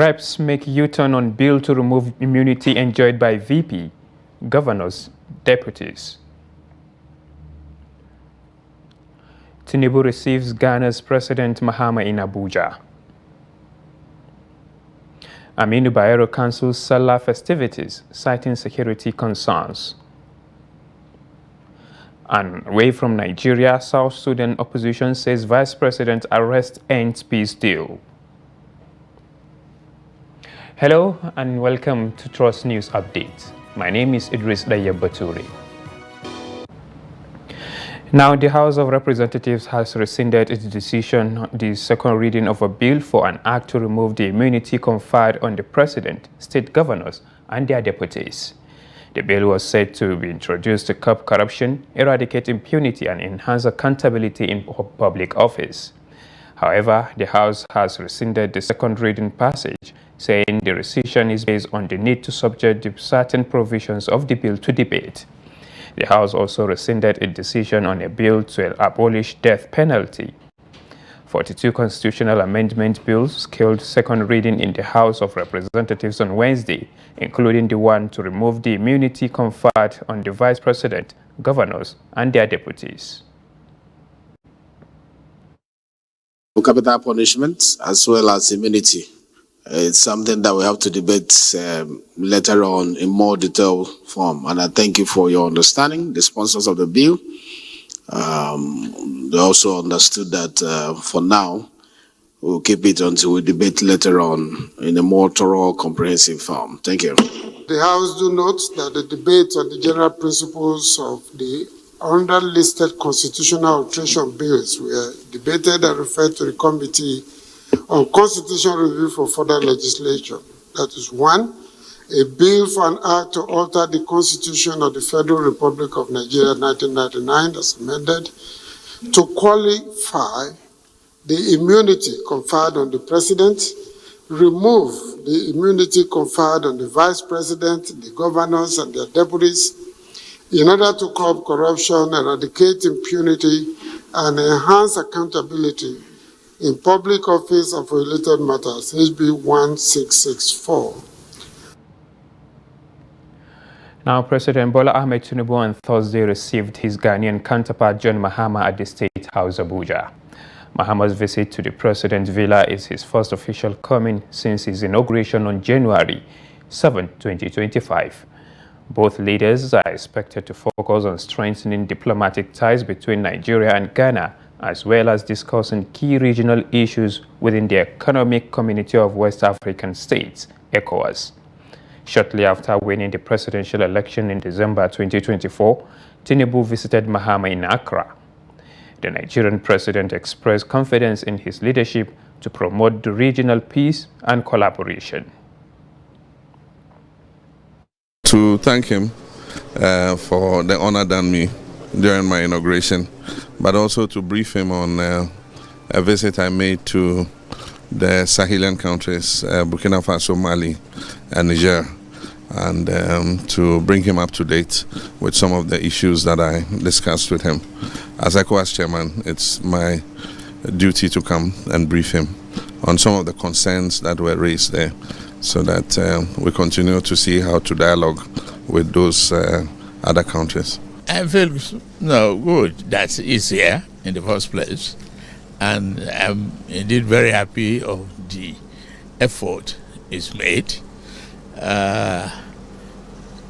Reps make U-turn on bill to remove immunity enjoyed by VP, governors, deputies. Tinubu receives Ghana's President Mahama in Abuja. Aminu Bayero cancels Salah festivities, citing security concerns. And away from Nigeria, South Sudan opposition says Vice President arrest ends peace deal. Hello and welcome to Trust News Update. My name is Idris Baturi. Now, the House of Representatives has rescinded its decision on the second reading of a bill for an act to remove the immunity conferred on the President, state governors, and their deputies. The bill was said to be introduced to curb corruption, eradicate impunity, and enhance accountability in public office. However, the House has rescinded the second reading passage, saying the rescission is based on the need to subject certain provisions of the bill to debate. The House also rescinded its decision on a bill to abolish death penalty. 42 constitutional amendment bills scaled second reading in the House of Representatives on Wednesday, including the one to remove the immunity conferred on the Vice President, governors, and their deputies. Capital punishment as well as immunity. It's something that we have to debate later on in more detailed form. And I thank you for your understanding, the sponsors of the bill. They also understood that for now, we'll keep it until we debate later on in a more thorough, comprehensive form. Thank you. The House do note that the debate on the general principles of the underlisted constitutional alteration bills were debated and referred to the Committee on Constitutional Review for further legislation. That is one, a bill for an act to alter the Constitution of the Federal Republic of Nigeria 1999 as amended to qualify the immunity conferred on the President, remove the immunity conferred on the Vice President, the governors, and their deputies, in order to curb corruption, eradicate impunity, and enhance accountability in public office and for related matters, HB 1664. Now, President Bola Ahmed Tinubu on Thursday received his Ghanaian counterpart John Mahama at the State House, Abuja. Mahama's visit to the President's villa is his first official coming since his inauguration on January 7, 2025. Both leaders are expected to focus on strengthening diplomatic ties between Nigeria and Ghana, as well as discussing key regional issues within the Economic Community of West African States, ECOWAS. Shortly after winning the presidential election in December 2024, Tinubu visited Mahama in Accra. The Nigerian president expressed confidence in his leadership to promote the regional peace and collaboration. To thank him for the honor done me during my inauguration, but also to brief him on a visit I made to the Sahelian countries, Burkina Faso, Mali, and Niger, and to bring him up to date with some of the issues that I discussed with him. As ECOWAS chairman, it's my duty to come and brief him on some of the concerns that were raised there, so that we continue to see how to dialogue with those other countries. I feel good that he's here in the first place, and I'm indeed very happy of the effort is made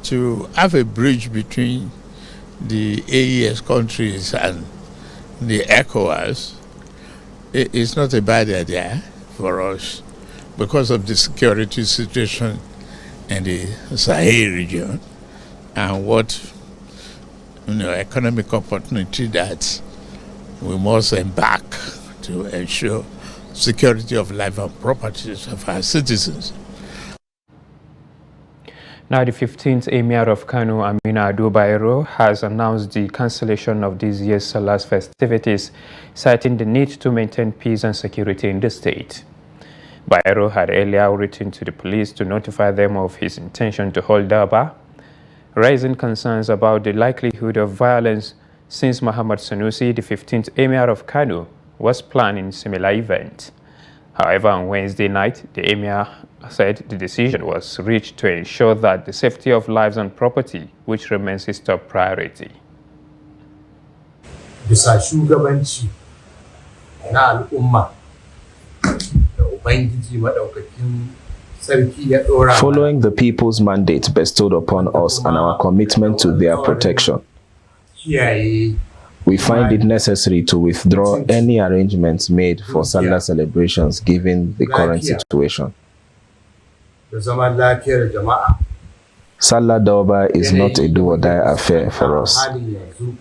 to have a bridge between the AES countries and the ECOWAS. It's not a bad idea for us because of the security situation in the Sahel region and what economic opportunity that we must embark to ensure security of life and properties of our citizens. Now, the 15th Emir of Kano, Aminu Ado Bayero, has announced the cancellation of this year's Salah's festivities, citing the need to maintain peace and security in the state. Bayero had earlier written to the police to notify them of his intention to hold Durbar, raising concerns about the likelihood of violence since Muhammad Sanusi, the 15th Emir of Kano, was planning similar event. However, on Wednesday night, the Emir said the decision was reached to ensure that the safety of lives and property, which remains his top priority. Bisa shugabanci na al'umma da Ubangiji Madaukakin Sarki ya dora. Following the people's mandate bestowed upon us and our commitment to their protection, we find it necessary to withdraw any arrangements made for Salah celebrations given the current situation. Salah Dauba is not a do-or-die affair for us.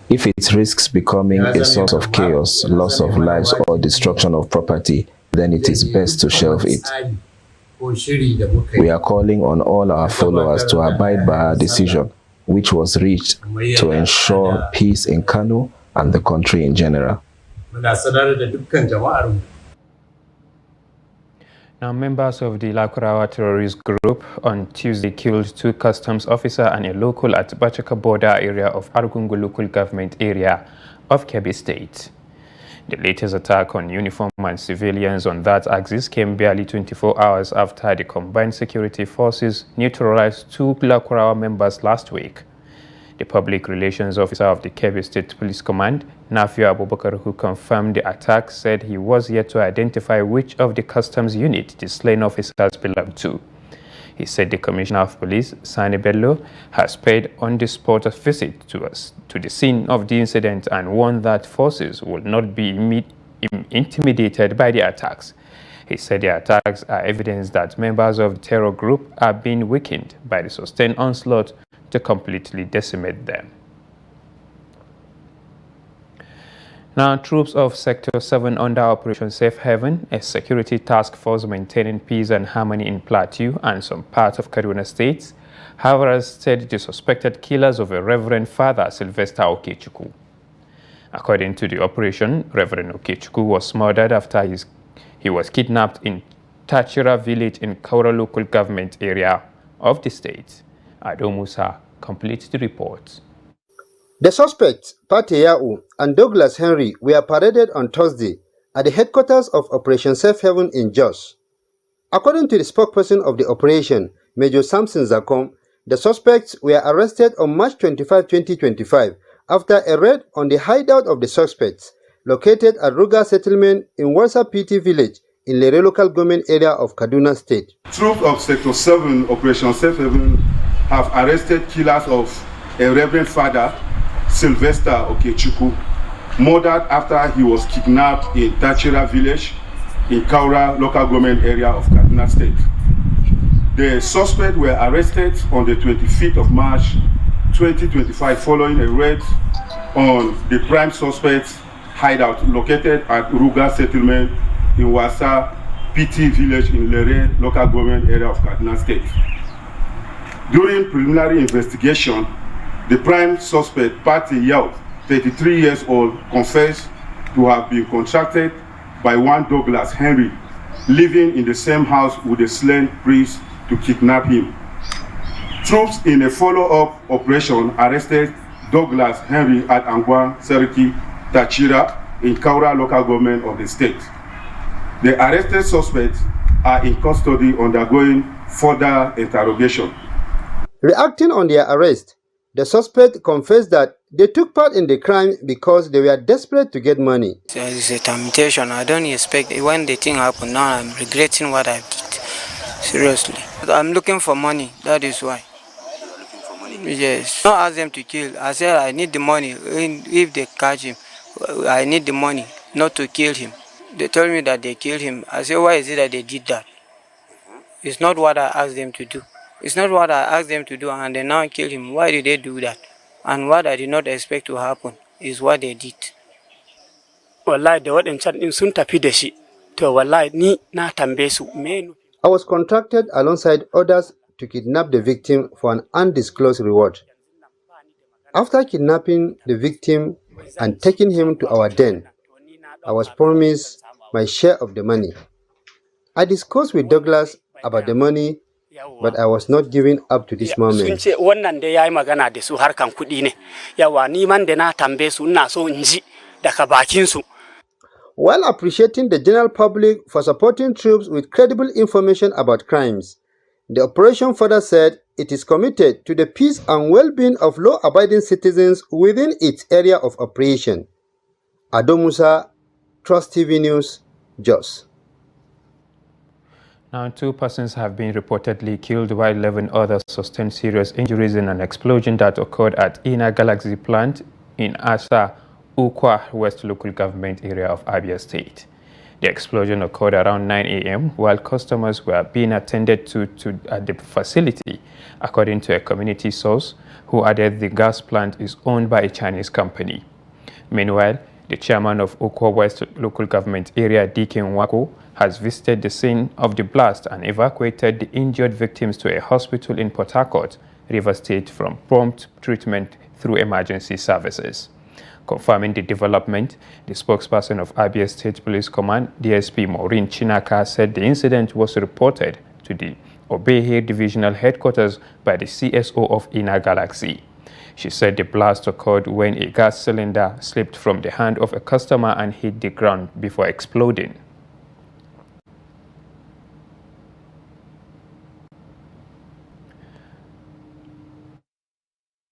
If it risks becoming a source of chaos, loss of lives, or destruction of property, then it is best to shelve it. We are calling on all our followers to abide by our decision, which was reached to ensure peace in Kano and the country in general. Now, members of the Lukurawa Terrorist group on Tuesday killed 2 customs officers and a local at Bachaka border area of Argungu local government area of Kebbi State. The latest attack on uniformed and civilians on that axis came barely 24 hours after the combined security forces neutralized 2 Lukurawa members last week. The public relations officer of the Kebbi State Police Command, Nafio Abubakar, who confirmed the attack, said he was yet to identify which of the customs unit the slain officers belonged to. He said the Commissioner of Police, Sani Bello, has paid on-the-spot a visit to the scene of the incident and warned that forces will not be intimidated by the attacks. He said the attacks are evidence that members of the terror group are being weakened by the sustained onslaught to completely decimate them. Now, troops of Sector 7 under Operation Safe Haven, a security task force maintaining peace and harmony in Plateau and some parts of Kaduna State, have arrested the suspected killers of a Reverend Father Sylvester Okechukwu. According to the operation, Reverend Okechukwu was murdered after he was kidnapped in Tachira village in Kaura local government area of the state. Ado Musa completes the report. The suspects, Pate Yao and Douglas Henry, were paraded on Thursday at the headquarters of Operation Safe Haven in Jos. According to the spokesperson of the operation, Major Samson Zakom, the suspects were arrested on March 25, 2025 after a raid on the hideout of the suspects, located at Ruga Settlement in Warsa PT Village in Lere local government area of Kaduna State. Troops of Sector 7 Operation Safe Haven have arrested killers of a Reverend Father, Sylvester Okechukwu, murdered after he was kidnapped in Tachira village in Kaura local government area of Kaduna State. The suspects were arrested on the 25th of March 2025 following a raid on the prime suspect's hideout located at Ruga Settlement in Wasa PT village in Lere local government area of Kaduna State. During preliminary investigation, the prime suspect, Pate Yao, 33 years old, confessed to have been contracted by one Douglas Henry, living in the same house with the slain priest, to kidnap him. Troops in a follow-up operation arrested Douglas Henry at Angwa, Seriki, Tachira in Kaura local government of the state. The arrested suspects are in custody undergoing further interrogation. Reacting on their arrest, the suspect confessed that they took part in the crime because they were desperate to get money. It's a temptation. I don't expect it. When the thing happened, now I'm regretting what I did. Seriously. I'm looking for money. That is why. Looking for money? Yes. Don't ask them to kill. I said I need the money. If they catch him, I need the money, not to kill him. They told me that they killed him. I said, why is it that they did that? It's not what I asked them to do. It's not what I asked them to do, and they now kill him. Why did they do that? And what I did not expect to happen is what they did. Wallahi da waɗancan ɗin sun tafi da shi. To wallahi ni na tambaye su me. I was contracted alongside others to kidnap the victim for an undisclosed reward. After kidnapping the victim and taking him to our den, I was promised my share of the money. I discussed with Douglas about the money, but I was not giving up to this moment. Wannan da yayi magana da su harkan kuɗi ne. Yawa ni man da na tambaye su ina so in ji daga bakin su. while appreciating the general public for supporting troops with credible information about crimes. The operation further said it is committed to the peace and well-being of law-abiding citizens within its area of operation. Ado Musa, Trust TV News, Jos. Now, 2 persons have been reportedly killed while 11 others sustained serious injuries in an explosion that occurred at Inner Galaxy plant in Asa, Ukwa West local government area of Abia State. The explosion occurred around 9 a.m. while customers were being attended to at the facility, according to a community source who added the gas plant is owned by a Chinese company. Meanwhile, the chairman of Ukwa West local government area, Dikin Wako, has visited the scene of the blast and evacuated the injured victims to a hospital in Port Harcourt, Rivers State, from prompt treatment through emergency services. Confirming the development, the spokesperson of Abia State Police Command, DSP Maureen Chinaka, said the incident was reported to the Obehe Divisional Headquarters by the CSO of Inner Galaxy. She said the blast occurred when a gas cylinder slipped from the hand of a customer and hit the ground before exploding.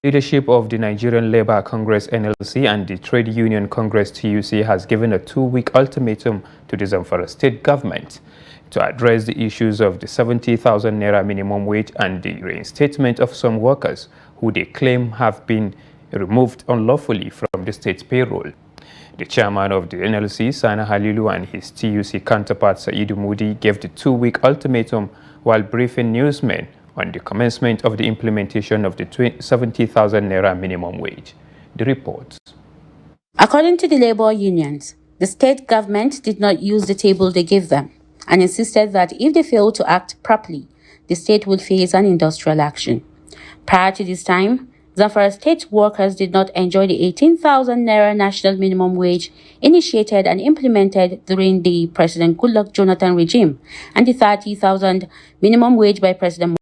Leadership of the Nigerian Labour Congress NLC and the Trade Union Congress TUC has given a 2-week ultimatum to the Zamfara state government to address the issues of the 70,000 naira minimum wage and the reinstatement of some workers who they claim have been removed unlawfully from the state payroll. The chairman of the NLC, Sana Halilu, and his TUC counterpart, Saidu Moody, gave the 2-week ultimatum while briefing newsmen on the commencement of the implementation of the 70,000 naira minimum wage. The report. According to the labor unions, the state government did not use the table they gave them and insisted that if they fail to act properly, the state will face an industrial action. Prior to this time, Zamfara state workers did not enjoy the 18,000 naira national minimum wage initiated and implemented during the President Goodluck Jonathan regime and the 30,000 minimum wage by President